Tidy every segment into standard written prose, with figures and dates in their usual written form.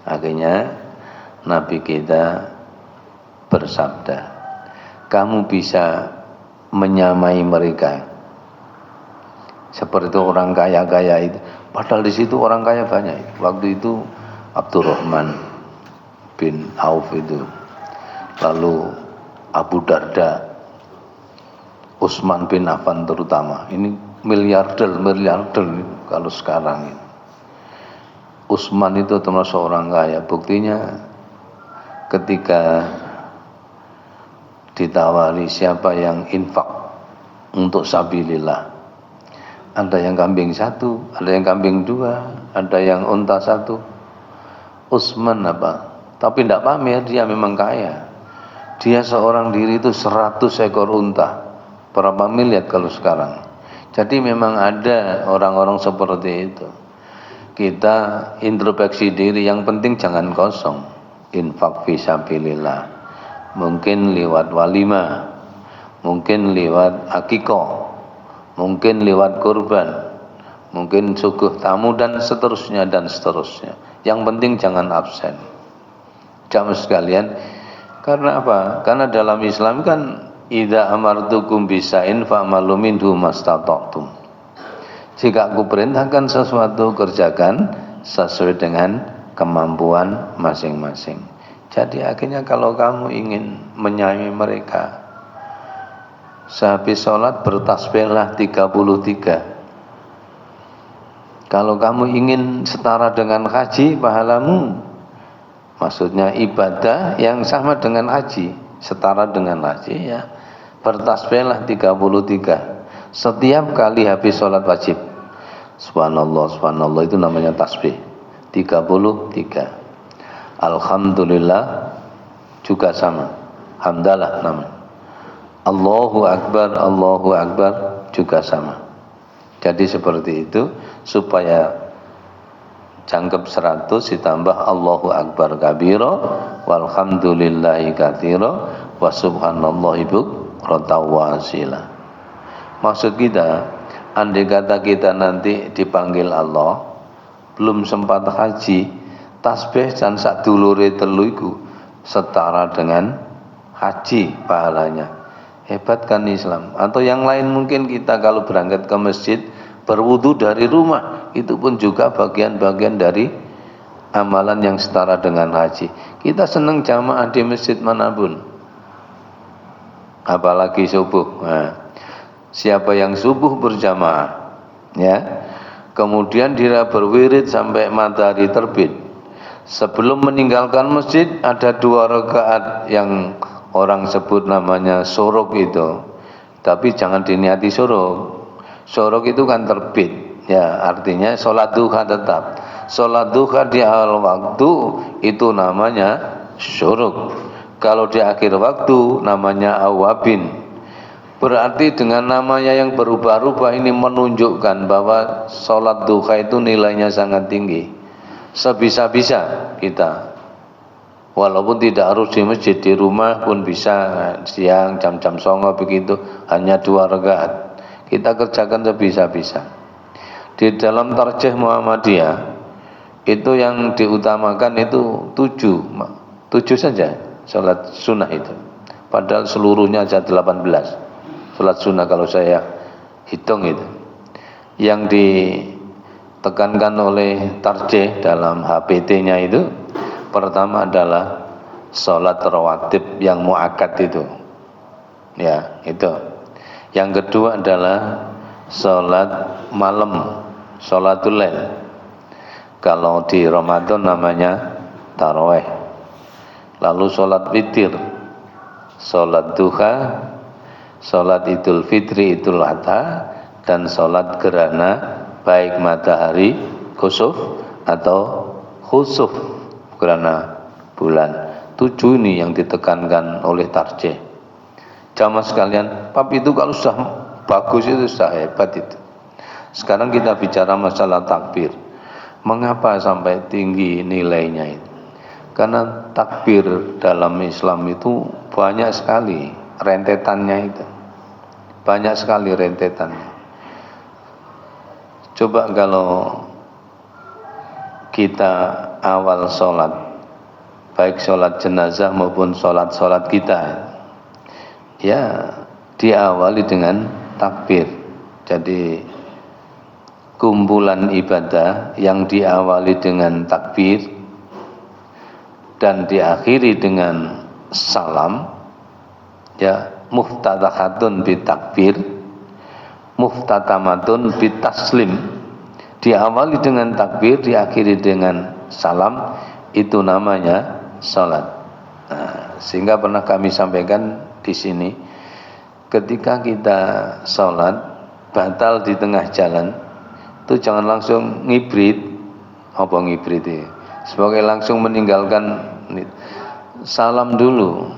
Akhirnya Nabi kita bersabda, kamu bisa menyamai mereka seperti orang kaya-kaya itu. Padahal di situ orang kaya banyak. Waktu itu Abdurrahman bin Auf itu, lalu Abu Darda, Utsman bin Affan terutama. Ini miliarder kalau sekarang ini. Utsman itu termasuk orang kaya. Buktinya ketika ditawari siapa yang infak untuk sabilillah, ada yang kambing satu, ada yang kambing dua, ada yang unta satu. Utsman apa? Tapi tidak pamer, dia memang kaya. Dia seorang diri itu 100 ekor unta. Berapa miliar kalau sekarang? Jadi memang ada orang-orang seperti itu. Kita introspeksi diri, yang penting jangan kosong. Infak fisabilillah. Mungkin lewat walimah, mungkin lewat akikoh, mungkin lewat kurban, mungkin suguh tamu dan seterusnya dan seterusnya. Yang penting jangan absen. Jamaah sekalian, karena apa? Karena dalam Islam kan idza amartukum bisa'in fa'malu minhu mastata'tum. Jika aku perintahkan sesuatu, kerjakan sesuai dengan kemampuan masing-masing. Jadi akhirnya kalau kamu ingin menyayangi mereka, sehabis sholat bertasbihlah 33. Kalau kamu ingin setara dengan haji pahalamu, maksudnya ibadah yang sama dengan haji, setara dengan haji, ya bertasbihlah 33 setiap kali habis sholat wajib. Subhanallah, subhanallah, itu namanya tasbih 33. Alhamdulillah juga sama, hamdalah namanya. Allahu Akbar juga sama. Jadi seperti itu, supaya jangkep 100 ditambah Allahu Akbar kabira walhamdulillahi katsira wa subhanallahi bukratan wa asila. Maksud kita, andai kata kita nanti dipanggil Allah, belum sempat haji, tasbih dan sadulure telu iku setara dengan haji pahalanya. Hebat kan Islam. Atau yang lain, mungkin kita kalau berangkat ke masjid berwudu dari rumah, itu pun juga bagian-bagian dari amalan yang setara dengan haji. Kita senang jamaah di masjid manapun, apalagi subuh. Nah, siapa yang subuh berjamaah, ya, kemudian dia berwirid sampai matahari terbit, sebelum meninggalkan masjid ada 2 rakaat yang orang sebut namanya sorok itu. Tapi jangan diniati sorok. Sorok itu kan terbit, ya, artinya sholat duha tetap. Sholat duha di awal waktu itu namanya sorok. Kalau di akhir waktu namanya awabin. Berarti dengan namanya yang berubah-ubah ini menunjukkan bahwa sholat duha itu nilainya sangat tinggi. Sebisa-bisa kita, walaupun tidak harus di masjid, di rumah pun bisa, siang jam-jam 09.00 begitu, hanya 2 rakaat kita kerjakan sebisa-bisa. Di dalam tarjih Muhammadiyah itu yang diutamakan itu 7 saja sholat sunnah itu, padahal seluruhnya aja 18 sholat sunnah kalau saya hitung itu. Yang ditekankan oleh tarjih dalam HPT-nya itu, pertama adalah sholat rawatib yang muakkad itu, ya, itu. Yang kedua adalah sholat malam, sholatul lail. Kalau di Ramadan namanya taraweh. Lalu sholat witir, sholat duha, sholat idul fitri, idul adha, dan sholat gerhana, baik matahari khusuf atau khusuf gerhana bulan. 7 ini yang ditekankan oleh tarjih. Jamaah sekalian, bab itu kalau sudah bagus itu sudah hebat itu. Sekarang kita bicara masalah takbir. Mengapa sampai tinggi nilainya itu? Karena takbir dalam Islam itu banyak sekali rentetannya itu. Banyak sekali rentetannya. Coba kalau kita awal sholat, baik sholat jenazah maupun sholat kita, ya diawali dengan takbir. Jadi kumpulan ibadah yang diawali dengan takbir dan diakhiri dengan salam, ya muftatahatun bitakbir, muftatamatun bitaslim. Diawali dengan takbir, diakhiri dengan salam, itu namanya salat. Nah, sehingga pernah kami sampaikan di sini, ketika kita salat batal di tengah jalan, itu jangan langsung ngibrit. Apa ngibrit itu? Sebagai langsung meninggalkan, salam dulu,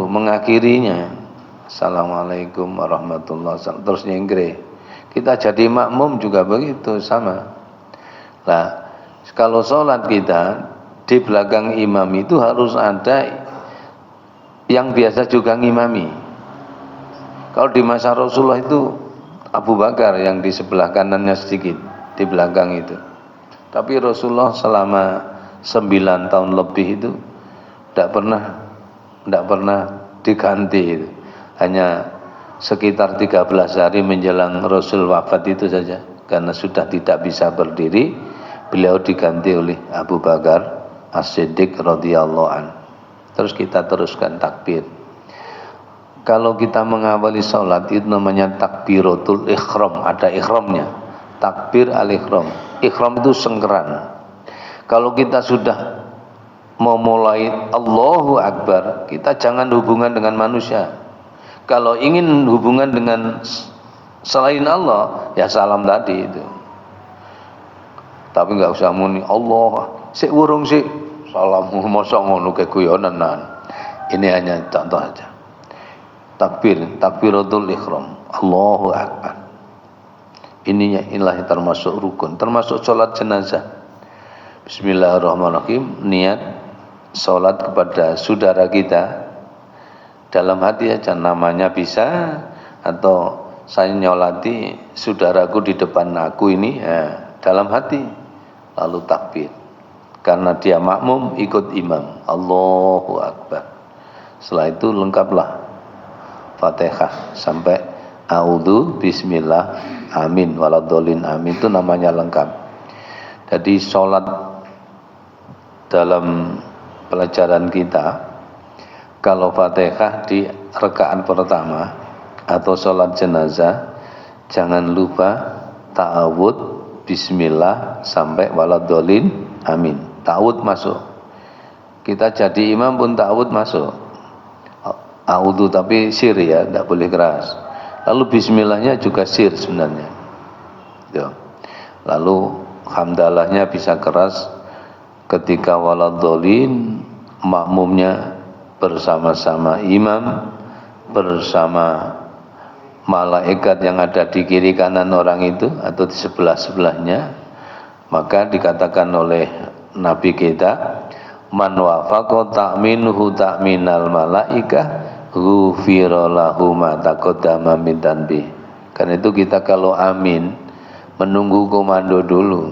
mengakhirinya Assalamualaikum warahmatullahi wabarakatuh, terus nyengkre. Kita jadi makmum juga begitu, sama. Nah, kalau sholat kita di belakang imam itu harus ada yang biasa juga ngimami. Kalau di masa Rasulullah itu Abu Bakar yang di sebelah kanannya sedikit, di belakang itu. Tapi Rasulullah selama 9 tahun lebih itu tidak pernah diganti itu. Hanya sekitar 13 hari menjelang Rasul wafat itu saja, karena sudah tidak bisa berdiri, beliau diganti oleh Abu Bakar As-Siddiq radhiyallahu an. Terus kita teruskan takbir. Kalau kita mengawali sholat itu namanya takbiratul ikhram, ada ikhramnya, takbir al-ikhram. Ikhram itu sengkeran. Kalau kita sudah mau mulai Allahu Akbar, kita jangan hubungan dengan manusia. Kalau ingin hubungan dengan selain Allah, ya salam tadi itu. Tapi enggak usah muni Allah, sik urung sik salam mosok ngono keguyonan. Ini hanya contoh saja. Takbiratul ihram, Allahu Akbar. Inilah termasuk rukun, termasuk sholat jenazah. Bismillahirrahmanirrahim, niat sholat kepada saudara kita dalam hati aja, namanya bisa, atau saya nyolati saudaraku di depan aku ini, ya, dalam hati, lalu takbir. Karena dia makmum ikut imam, Allahu Akbar. Setelah itu lengkaplah Fatihah sampai A'udzu bismillah amin waladhdallin amin, itu namanya lengkap. Jadi sholat dalam pelajaran kita, kalau Fatihah di rakaat pertama atau sholat jenazah, jangan lupa ta'awud bismillah sampai waladhdallin amin. Ta'awud masuk. Kita jadi imam pun ta'awud masuk. A'udzu tapi sir ya, tidak boleh keras. Lalu bismillahnya juga sir sebenarnya. Tuh. Lalu hamdalahnya bisa keras. Ketika waladhdallin, makmumnya bersama-sama imam, bersama malaikat yang ada di kiri kanan orang itu atau di sebelah-sebelahnya, maka dikatakan oleh Nabi kita, man wafaqa ta'minuhu ta'minal malaikah ghufira lahu ma taqaddama min dhanbi. Karena itu kita kalau amin menunggu komando dulu.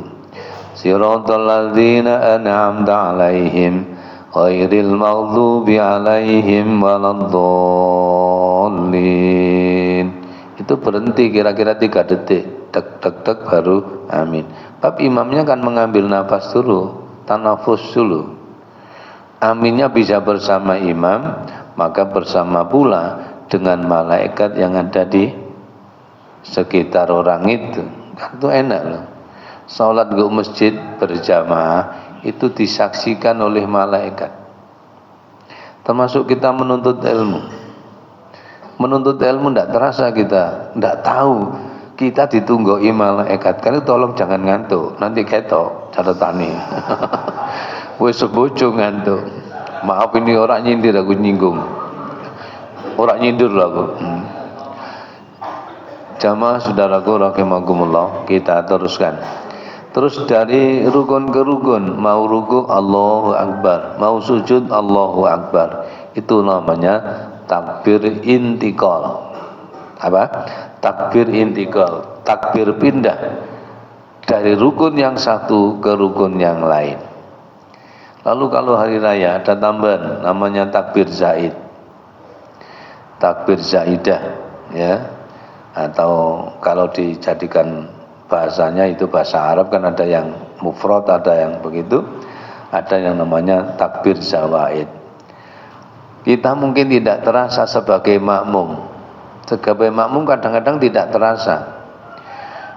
Siratal ladzina an'amta 'alaihim ghairil maghdubi 'alaihim waladdallin. Itu berhenti kira-kira 3 detik, tek tek tek baru amin. Tapi imamnya kan mengambil nafas dulu, tanafus dulu. Aminnya bisa bersama imam, maka bersama pula dengan malaikat yang ada di sekitar orang itu. Kan itu enak loh. Salat ke masjid berjamaah itu disaksikan oleh malaikat. Termasuk kita menuntut ilmu. Menuntut ilmu tidak terasa kita, tidak tahu kita ditunggoi malaikat. Karena tolong jangan ngantuk, nanti ketok catatane. Wes sebojo ngantuk. Maaf ini orang nyindir, aku nyinggung. Orang nyindir aku. Jamaah saudaraku rahimakumullah, kita teruskan. Terus dari rukun ke rukun, mau ruku Allahu Akbar, mau sujud Allahu Akbar. Itu namanya takbir intikal. Apa? Takbir intikal, takbir pindah dari rukun yang satu ke rukun yang lain. Lalu kalau hari raya ada tambahan namanya takbir zaid, takbir zaidah, ya, atau kalau dijadikan bahasanya itu bahasa Arab kan ada yang mufrad, ada yang begitu, ada yang namanya takbir zawaid. Kita mungkin tidak terasa sebagai makmum. Sebagai makmum kadang-kadang tidak terasa.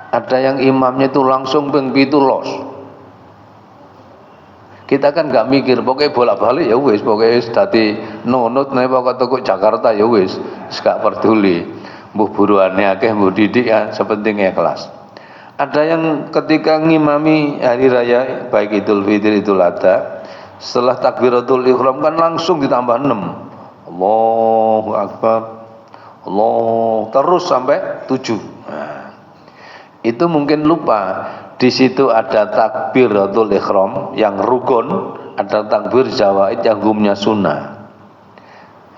Ada yang imamnya itu langsung ping 7 los. Kita kan nggak mikir, pokoknya bolak-balik ya wis, pokoknya dadi nunut nek pokok toko Jakarta ya wis, gak peduli. Mbuh buruane akeh, mbuh didik ya, sepenting ikhlas. Ada yang ketika ngimami hari raya baik Idul Fitri, Idul Adha, setelah takbiratul ihram kan langsung ditambah 6. Allahu Akbar. Allah, terus sampai 7. Nah, itu mungkin lupa. Di situ ada takbiratul ihram yang rukun, ada takbir zawaid yang hukumnya sunnah.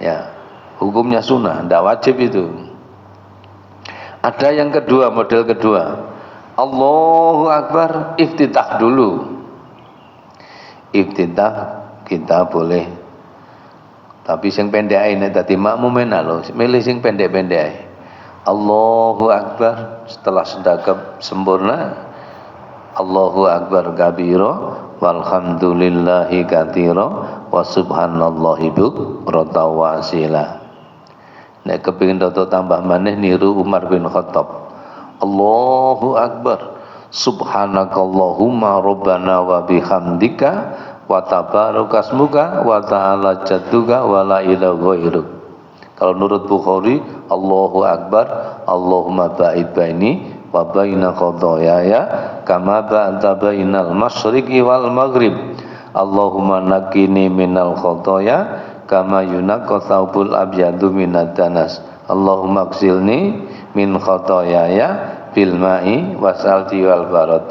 Ya, hukumnya sunnah, tidak wajib itu. Ada yang kedua, model kedua. Allahu Akbar, iftitah dulu. Iftitah kita boleh, tapi sing pendek ae nek dadi makmum enak lho, milih sing pendek-pendek ae. Allahu Akbar setelah sedekap sempurna. Allahu Akbar kabira walhamdulillahi katsira wa subhanallahi bukratan wa asila. Nek kepengin rada tambah maneh niru Umar bin Khattab. Allahu Akbar subhanakallahumma rabbana wa bihamdika wa tabarakasmuka wa ta'ala jadduka wa la ilaha ghairuk. Kalau menurut Bukhari, Allahu Akbar Allahumma ba'id baini wa baina khataaya kama ba'da bainal masyriqi wal maghrib. Allahumma naqqini minal khataaya kama yunaqqa thawbul abyadu minad danas. Allahumma ighsilni min khataaya bil ma'i wasalji wal barad.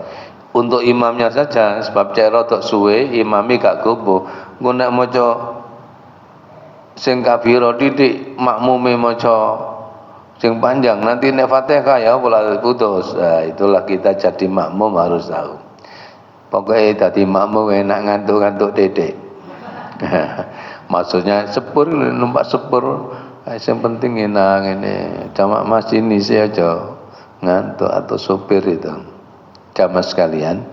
Untuk imamnya saja, sebab cek rodok suwe imami gak gopo, engko nek maca sing kabira titik makmume maca sing panjang, nanti nek Fatihah ya pola putus. Nah, itulah kita jadi makmum harus tahu. Pokoknya jadi makmum enak ngantuk-ngantuk titik. Maksudnya sepur, numpak sepur, yang penting enak ini. Cuma ini saya aja ngantuk atau sopir itu. Jamaah sekalian.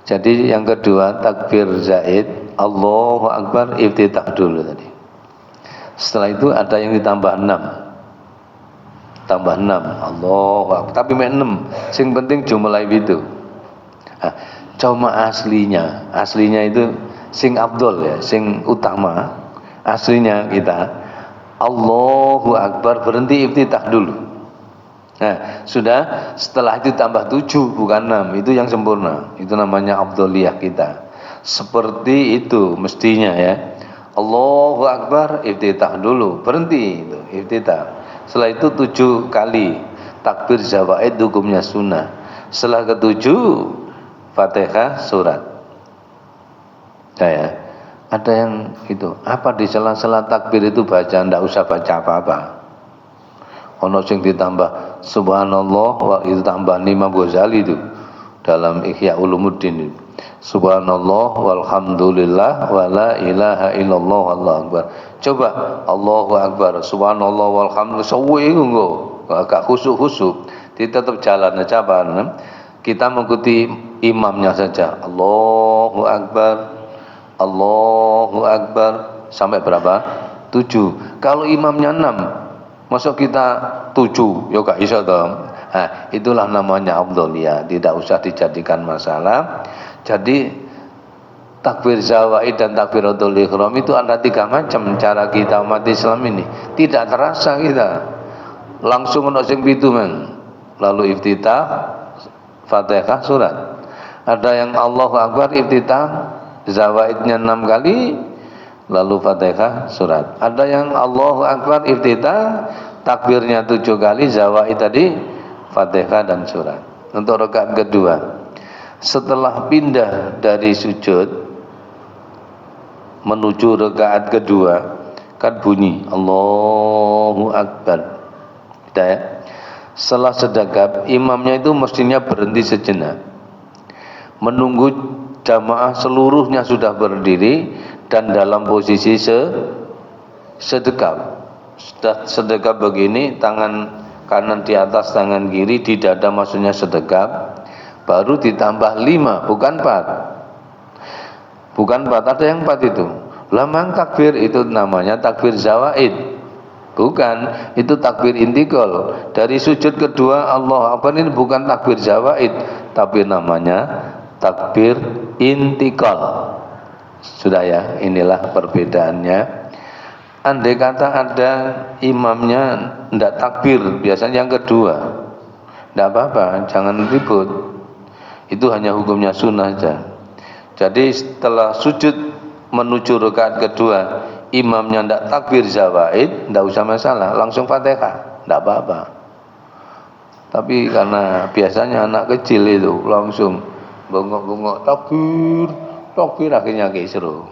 Jadi yang kedua takbir zaid, Allahu Akbar iftitah dulu tadi. Setelah itu ada yang ditambah 6. Tambah 6. Allahu Akbar. Tapi mek 6. Sing penting jumlah itu. Nah, cuma aslinya itu sing afdol ya, sing utama. Aslinya kita Allahu Akbar berhenti iftitah dulu. Nah, sudah, setelah itu tambah 7 bukan 6, itu yang sempurna. Itu namanya afdholiyah kita. Seperti itu mestinya ya. Allahu Akbar, iftitah dulu, berhenti itu, iftitah. Setelah itu 7 kali takbir zawaid hukumnya sunnah. Setelah ke-7 Fatihah surat. Nah, ya. Ada yang itu, apa di sela-sela takbir itu baca, ndak usah baca apa-apa. Ono sing ditambah subhanallah, wa itu tambah Imam Ghazali itu dalam Ihya Ulumuddin. Subhanallah walhamdulillah wa la ilaha illallah Allahu akbar. Coba Allahu akbar, subhanallah walhamdulillah suwe engko agak khusuk-khusuk, tetap jalan aja apa. Kita mengikuti imamnya saja. Allahu akbar. Allahu akbar sampai berapa? 7. Kalau imamnya 6, masuk kita 7, ya gak iso toh. Nah, itulah namanya afdholiyah, tidak usah dijadikan masalah. Jadi takbir zawaid dan takbiratul ihram itu ada 3 macam cara kita umat Islam ini. Tidak terasa kita. Langsung ono sing pitu men. Lalu iftitah Fatihah surat. Ada yang Allahu akbar iftitah zawaidnya 6 kali lalu Fatihah surat. Ada yang Allahu akbar iftitah takbirnya 7 kali, zawaid tadi Fatihah dan surat. Untuk rakaat kedua, setelah pindah dari sujud menuju rakaat kedua kan bunyi Allahu akbar. Sudah ya? Setelah sedekap imamnya itu mestinya berhenti sejenak. menunggu jamaah seluruhnya sudah berdiri dan dalam posisi sedekap. Sudah sedekap begini, tangan kanan di atas, tangan kiri di dada, maksudnya sedekap. Baru ditambah 5, bukan 4. Bukan 4, ada yang 4 itu. Lamang takbir itu namanya takbir zawaid. Bukan, itu takbir intikal. Dari sujud kedua Allah Akbar ini bukan takbir zawaid, tapi namanya takbir intikal. Sudah ya, inilah perbedaannya. Andai kata ada imamnya tidak takbir, biasanya yang kedua, tidak apa-apa, jangan ribut. Itu hanya hukumnya sunnah saja. Jadi setelah sujud menuju rakaat kedua, imamnya tidak takbir zawaid, tidak usah masalah, langsung Fatihah, tidak apa-apa. Tapi karena biasanya anak kecil itu langsung bengok-bengok takbir, takbir, akhirnya kisruh.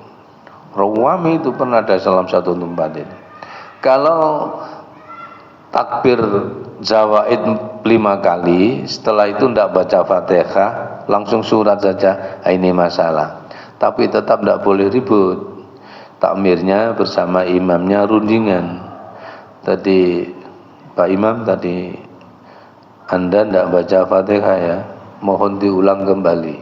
Rawami itu pernah ada salam satu tempat ini. Kalau takbir zawaid 5 kali, setelah itu tidak baca Fatihah, langsung surat saja, ini masalah. Tapi tetap tidak boleh ribut. Takmirnya bersama imamnya rundingan. Tadi Pak Imam, tadi Anda tidak baca Fatihah ya, mohon diulang kembali.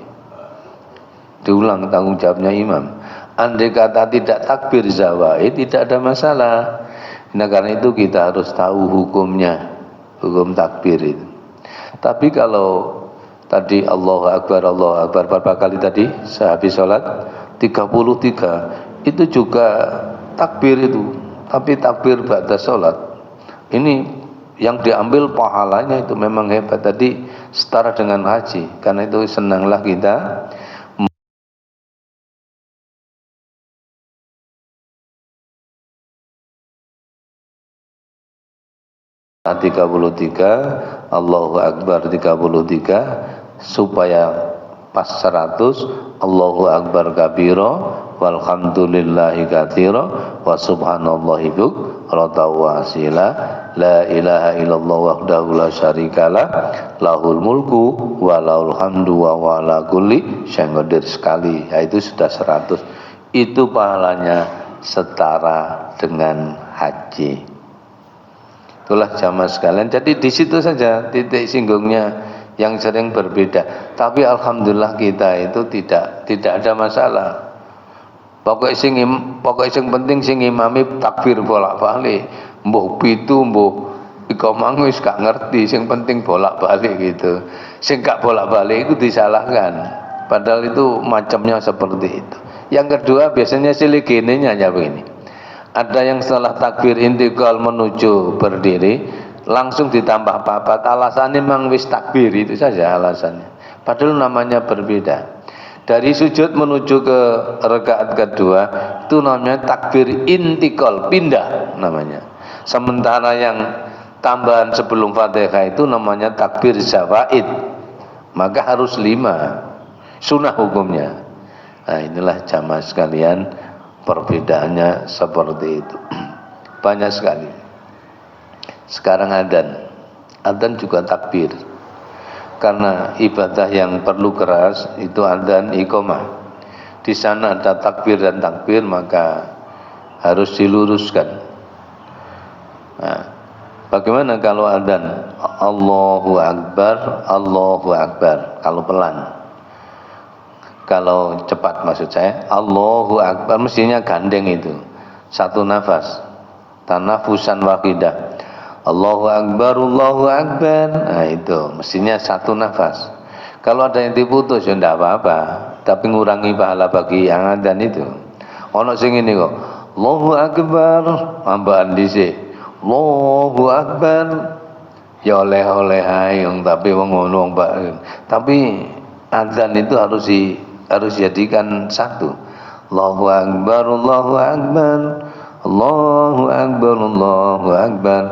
Diulang, tanggung jawabnya imam. Andai kata tidak takbir zawaid, tidak ada masalah. Nah karena itu kita harus tahu hukumnya, hukum takbir itu. Tapi kalau tadi Allahu Akbar berapa kali tadi sehabis sholat? 33. Itu juga takbir itu, tapi takbir ba'da sholat. Ini yang diambil pahalanya itu memang hebat. Tadi setara dengan haji. Karena itu senanglah kita 33, Allahu Akbar 33, supaya pas 100 Allahu Akbar kabira walhamdulillahi katsira wa subhanallahi bukratan wa asila, la ilaha illallah wahdahu la syarikalah, lahul mulku wa lahul hamdu wa ala kulli syai'in qadir sekali. Ya, itu sudah 100. Itu pahalanya setara dengan haji. Itulah jamaah sekalian. Jadi di situ saja titik singgungnya yang sering berbeda. Tapi alhamdulillah kita itu tidak ada masalah. Pokok sing penting sing imami takbir bolak-balik. Mbuh pitu mbuh iqamah wis gak ngerti, sing penting bolak-balik gitu. Sing gak bolak-balik itu disalahkan. Padahal itu macamnya seperti itu. Yang kedua biasanya siligenenya ya begini. Ada yang setelah takbir intikal menuju berdiri langsung ditambah papat, alasannya memang wis takbir, itu saja alasannya. Padahal namanya berbeda. Dari sujud menuju ke rakaat kedua itu namanya takbir intikal, pindah namanya. Sementara yang tambahan sebelum Fatihah itu namanya takbir zawaid. Maka harus 5. Sunnah hukumnya. Nah, inilah jamaah sekalian, perbedaannya seperti itu. Banyak sekali. Sekarang adzan juga takbir. Karena ibadah yang perlu keras itu adzan iqamah. Di sana ada takbir dan takbir, maka harus diluruskan. Nah, bagaimana kalau adzan Allahu Akbar, Allahu Akbar, kalau pelan? Kalau cepat maksud saya, Allahu Akbar mestinya gandeng itu. Satu nafas. Tanafusan wahidah. Allahu Akbar, Allahu Akbar. Nah itu, mestinya satu nafas. Kalau ada yang diputus ya tidak apa-apa, tapi ngurangi pahala bagi yang adzan itu. Ono sing ini kok, Allahu Akbar, tambahan dhisik. Allahu Akbar. Ya oleh-oleh ae tapi wong ngono wong Pak. Tapi adzan itu harus jadikan satu. Allahu Akbar, Allahu Akbar, Allahu Akbar, Allahu Akbar.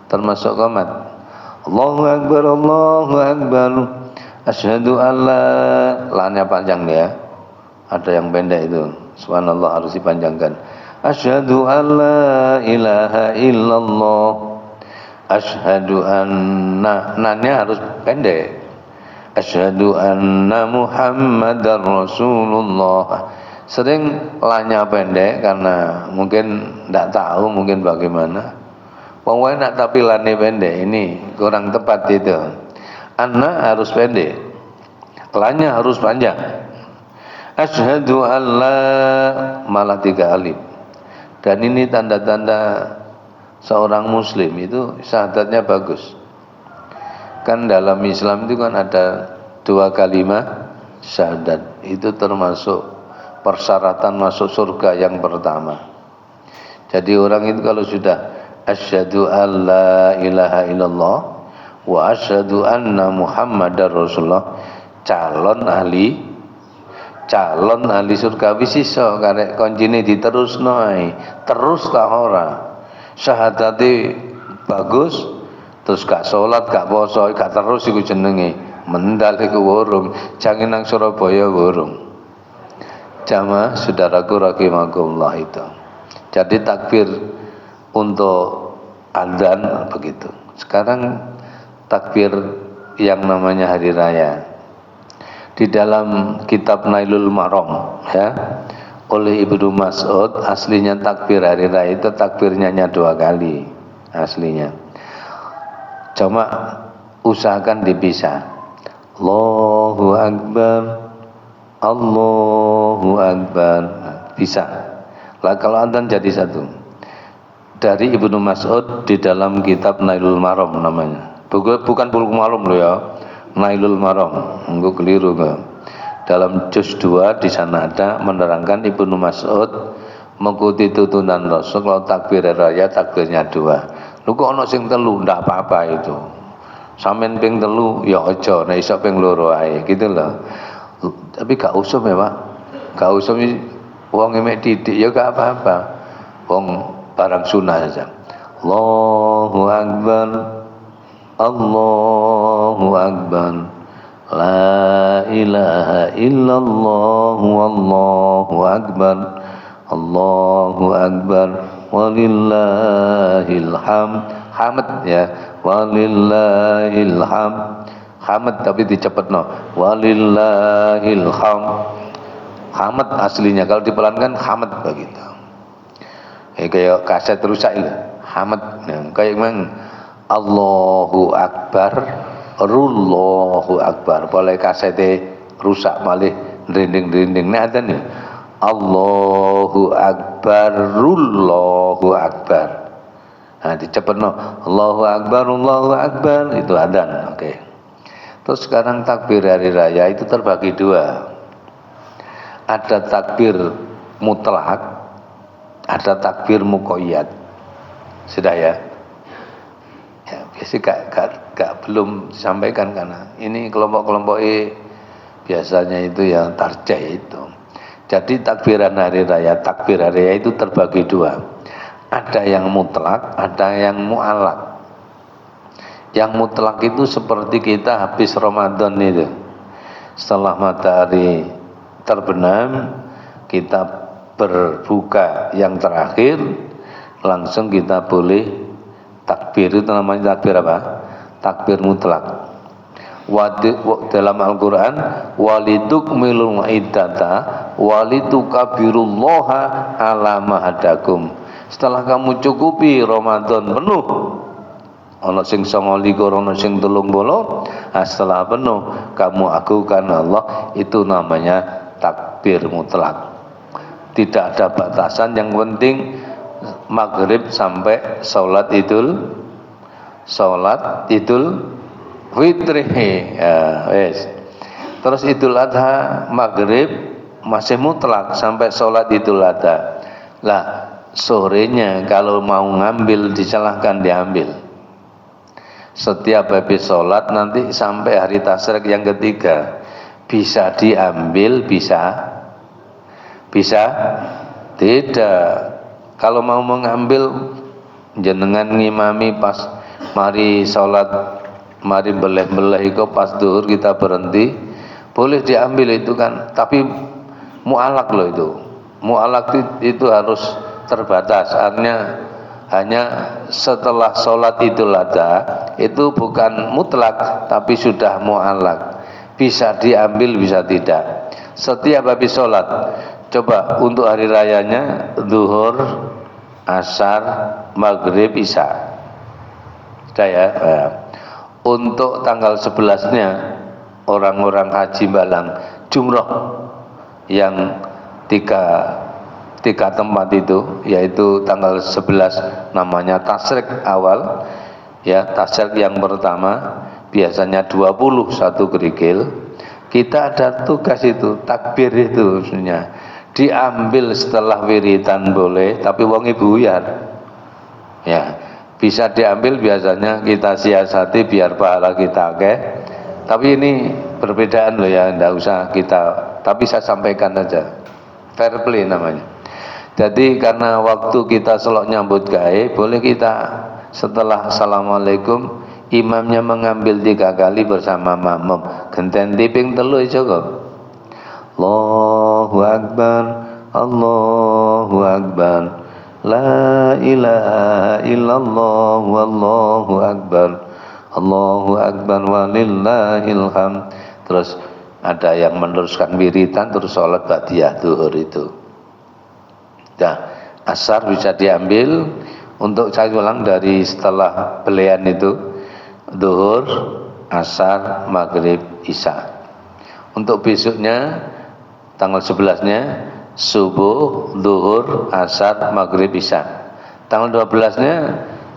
Termasuk qomat. Allahu Akbar, Allahu Akbar. Asyhadu alla, lanya panjang ya. Ada yang pendek itu. Subhanallah harus dipanjangkan. Asyhadu alla ilaha illallah. Asyhadu anna, nanya harus pendek. asyhadu anna Muhammadar Rasulullah. Sering lanya pendek karena mungkin tidak tahu, mungkin bagaimana. Pokoknya nak tapi lane pendek, ini kurang tepat itu. Anna harus pendek, lanya harus panjang. Asyhadu alla, malah 3 alif. Dan ini tanda-tanda seorang muslim itu syahadatnya bagus. Kan dalam Islam itu kan ada 2 kalimat syahadat. Itu termasuk persyaratan masuk surga yang pertama. Jadi orang itu kalau sudah asyhadu alla ilaha illallah wa asyhadu anna Muhammadar Rasulullah, calon ahli surga wis iso karek koncine diterusno ae. Terus ka ora. Syahadate bagus terus gak sholat, gak poso, gak terus iku jenenge mendal iku wurung. Jangan nang Surabaya wurung. Jamaah saudaraku rahimakumullah itu. Jadi takbir untuk adzan begitu. Sekarang takbir yang namanya hari raya. Di dalam kitab Nailul Maram ya, oleh Ibnu Mas'ud, aslinya takbir hari raya itu takbirnya hanya 2 kali aslinya. Cuma usahakan dipisah. Allahu Akbar, Allahu Akbar, bisa. Lah kalau adzan jadi satu. Dari Ibnu Mas'ud di dalam kitab Nailul Maram namanya. Bukan Bulughul Maram loh ya. Nailul Maram. Enggak keliru enggak. Dalam juz 2 di sana ada menerangkan Ibnu Mas'ud mengikuti tuntunan Rasul kalau takbir raya takbirnya 2. Lu kok ana sing 3 ndak apa-apa itu. Sampeyan ping 3 ya aja, nek iso ping 2 ae gitu loh. Tapi gak usum ya, Pak. Gak usum wong emek didik ya gak apa-apa. Wong barang sunah saja. Allahu Akbar, Allahu Akbar, la ilaha illallah, wallahu akbar, Allahu akbar, walillahil hamd. Hamd ya, walillahil hamd. Hamd tapi dicepetno, walillahil hamd. Hamd aslinya kalau dipelankan hamd begitu. Kayak kaset rusak itu. Hamd kayak memang Allahu akbar, Allahu akbar. Boleh kasete rusak malih drinding-drinding. Nek ada nih Allahu akbar, Allahu akbar. Nah, dicepetno Allahu akbar, Allahu akbar, itu adzan. Oke. Terus sekarang takbir hari raya itu terbagi 2. Ada takbir mutlak, ada takbir muqayyad. Sudah ya? Ya, biasanya gak belum disampaikan karena ini kelompok-kelompok biasanya itu yang tarjih itu. Jadi takbiran hari raya, takbir hari raya itu terbagi 2. Ada yang mutlak, ada yang mu'allak. Yang mutlak itu seperti kita habis Ramadan itu. Setelah matahari terbenam, kita berbuka yang terakhir, langsung kita boleh takbir. Itu namanya takbir apa? Takbir mutlak. Dalam Al-Quran, walidukmilul iddata walitukabirullaha ala mahadakum. Setelah kamu cukupi Ramadan penuh, ana sing 29, ana sing 30, setelah penuh kamu agungkan Allah, itu namanya takbir mutlak. Tidak ada batasan, yang penting maghrib sampai sholat idul fitri. Terus idul adha maghrib masih mutlak sampai sholat idul adha. Lah sorenya kalau mau ngambil disilahkan diambil. Setiap habis sholat nanti sampai hari tasyrik yang ketiga bisa diambil, bisa tidak. Kalau mau mengambil jenengan ngimami pas mari sholat, mari beleh-beleh itu pas duhur kita berhenti, boleh diambil itu kan. Tapi mu'alak loh itu. Mu'alak itu harus terbatas, artinya hanya setelah sholat idul adha, itu bukan mutlak tapi sudah mu'alak. bisa diambil bisa tidak. Setiap habis sholat, coba untuk hari rayanya zuhur, asar, maghrib, isya. Sudah ya. Untuk tanggal 11-nya orang-orang haji balang jumroh yang tiga tempat itu, yaitu tanggal 11 namanya tasyrik awal, ya, tasyrik yang pertama biasanya 21 kerikil. Kita ada tugas itu, takbir itu maksudnya diambil setelah wiritan boleh, tapi wong buyar, ya. Bisa diambil biasanya kita siasati biar pahala kita tapi ini perbedaan loh ya, enggak usah kita, tapi saya sampaikan aja, fair play namanya. Jadi karena waktu kita selok nyambut gawe, boleh kita setelah assalamualaikum imamnya mengambil 3 kali bersama makmum, genten tiping telu cukup. Allahu Akbar, Allahu Akbar, la ilaha illallah, wallahu akbar, Allahu akbar walillahil hamd. Terus ada yang meneruskan wiritan terus sholat ba'diyah zuhur itu. Nah, asar bisa diambil untuk saya ulang dari setelah belian itu, zuhur, asar, maghrib, isya. Untuk besoknya tanggal 11-nya subuh, zuhur, asar, maghrib, isya. Tanggal 12-nya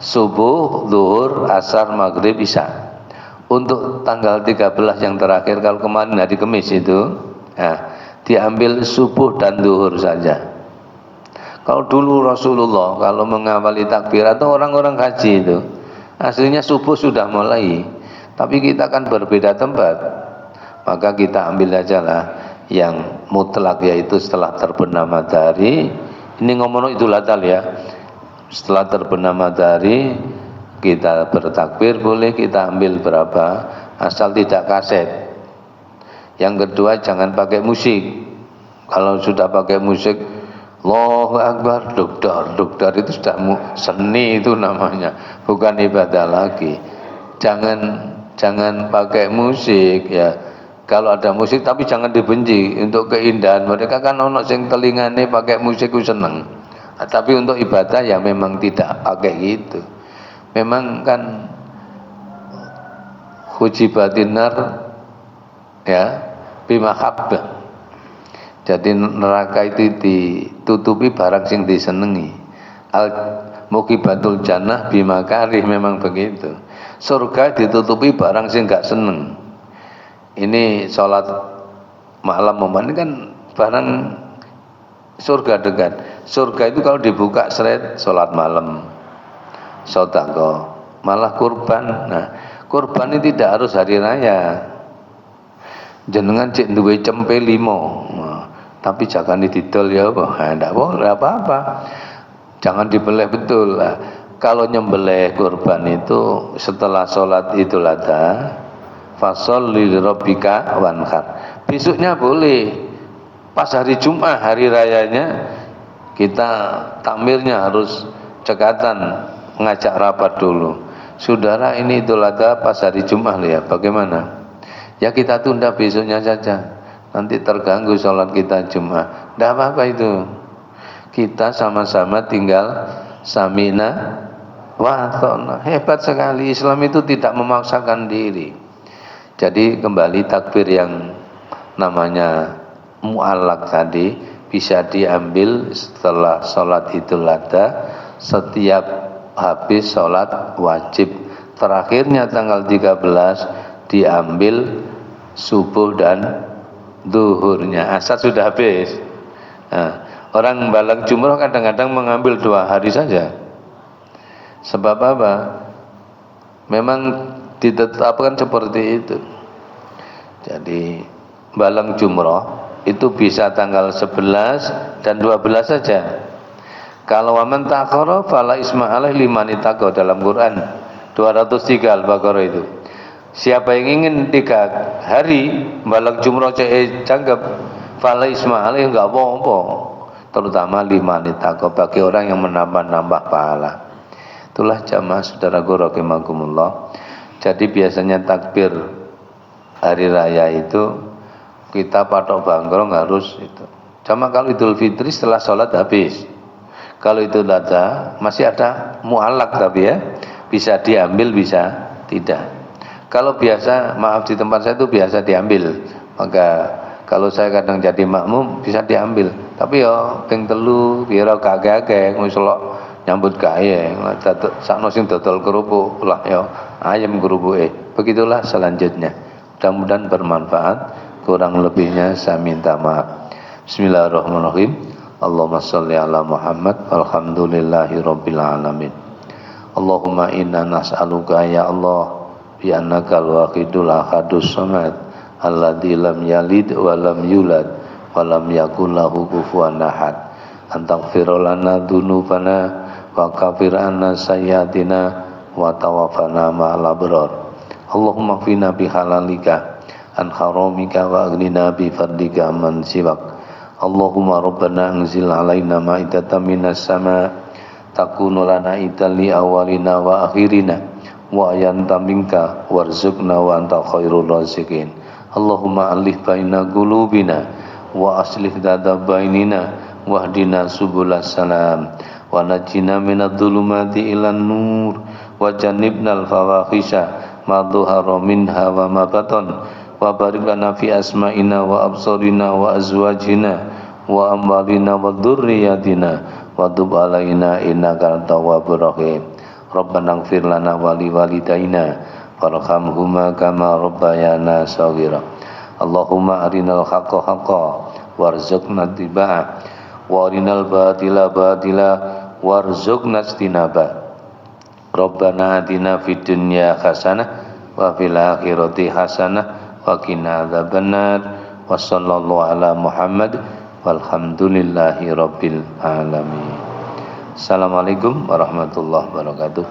subuh, zuhur, asar, maghrib, isya. Untuk tanggal 13 yang terakhir, kalau kemarin hari Kamis itu, diambil subuh dan zuhur saja. Kalau dulu Rasulullah kalau mengawali takbir atau orang-orang haji itu, aslinya subuh sudah mulai, tapi kita kan berbeda tempat, maka kita ambil aja lah yang mutlak, yaitu setelah terbenam matahari. Ini ngomong Idul Adha ya, setelah terbenam matahari kita bertakbir, boleh kita ambil berapa, asal tidak kaset. Yang kedua, jangan pakai musik. Kalau sudah pakai musik, Allahu Akbar, dugdar itu sudah seni, itu namanya, bukan ibadah lagi. Jangan pakai musik ya. Kalau ada musik, tapi jangan dibenci, untuk keindahan. Mereka kan ono sing telingane pakai musik ku seneng. Tapi untuk ibadah ya memang tidak pakai gitu. Memang kan hujibatin nar ya bimahabbah. Jadi neraka itu ditutupi barang sing disenengi. Al muqibatul jannah bimakarih, memang begitu. Surga ditutupi barang sing gak seneng. Ini sholat malam ini kan barang surga dekat. Surga itu kalau dibuka seret sholat malam, sedekah, malah kurban. Nah, kurban ini tidak harus hari raya. Jenengan cek duwe cempe 5, tapi jangan didol ya apa? Enggak boleh apa-apa. Jangan dibeleh betul. Kalau nyembelih kurban itu setelah sholat Idul Adha, fasholli lirabbika wanhar. Besoknya boleh, pas hari Jumat hari rayanya kita takmirnya harus cekatan, ngajak rapat dulu. Saudara, ini Idul Adha pas hari Jumat ya, bagaimana? Ya kita tunda besoknya saja, nanti terganggu sholat kita Jumat. Tidak apa-apa itu, kita sama-sama tinggal samina wa ata'na. Hebat sekali, Islam itu tidak memaksakan diri. Jadi kembali takbir yang namanya mu'allak tadi bisa diambil setelah sholat Idul Adha, setiap habis sholat wajib. Terakhirnya tanggal 13 diambil subuh dan zuhurnya. Asar sudah habis. Nah, orang balang jumroh kadang-kadang mengambil 2 hari saja. Sebab apa? Memang ditetapkan seperti itu. Jadi balang jumroh itu bisa tanggal 11 dan 12 saja. Kalau waman takhara fala isma alaih liman ittaqa, dalam Quran 203 Al-Baqarah itu. Siapa yang ingin 3 hari balang jumroh canggap, fala isma alaih, enggak apa-apa. Terutama liman ittaqa, bagi orang yang menambah-nambah pahala. Itulah jamaah saudaraku rahimakumullah. Jadi biasanya takbir hari raya itu kita patok bangkrong harus itu. Cuma kalau Idul Fitri setelah sholat habis. Kalau itu adha masih ada mu'alak tapi ya, bisa diambil bisa tidak. Kalau biasa, maaf di tempat saya itu biasa diambil, maka kalau saya kadang jadi makmum bisa diambil. Tapi ya ping telu biar kagak-kagak ngusulok nyambut gawe sakno sing dodol kerupuk lah ya ayam kerupuke. Begitulah selanjutnya. Mudah-mudahan bermanfaat. Kurang lebihnya saya minta maaf. Bismillahirrahmanirrahim. Allahumma sholli ala Muhammad. Alhamdulillahi rabbil alamin. Allahumma inna nas'aluka ya Allah bi annaka al-wahidul ahadus samad alladzi lam yalid wa lam yulad wa lam yakul lahu kufuwan ahad. Antaghfir lana dzunubana wa kafir anna sayyi'atina wa tawaffana ma'al abrar. Allahumma qina bi halalika an haramika wa aghnina bi fadlika man siwak. Allahumma rabbana anzil alaina ma'idatan minas sama' takunu lana idali awalina wa akhirina wa ayanta minka warzuqna wa anta khairul raziqin. Allahumma alif baina qulubina wa aslih dada bainina wahdina subulas salam wa najjina minadh dhulumati ilan nur wa jannibnal fawahisha ma dhahara minha wa ma batan wa barik lana fi asma'ina wa absarina wa azwajina wa amwalina wa dzurriyyatina wa tub alaina innaka at-tawwabur rahim. Rabbana ighfir lana wa li walidaina warhamhuma kama rabbayana shaghira. Allahumma arinal haqqa haqqan warzuqna ittiba'ah wa arinal batila batila warzuqna ijtinabah. Rabbana atina fid dunya hasanah wa fil akhirati hasanah wa qina adzabannar. Wa sallallahu ala Muhammad walhamdulillahi rabbil alamin. Assalamualaikum warahmatullahi wabarakatuh.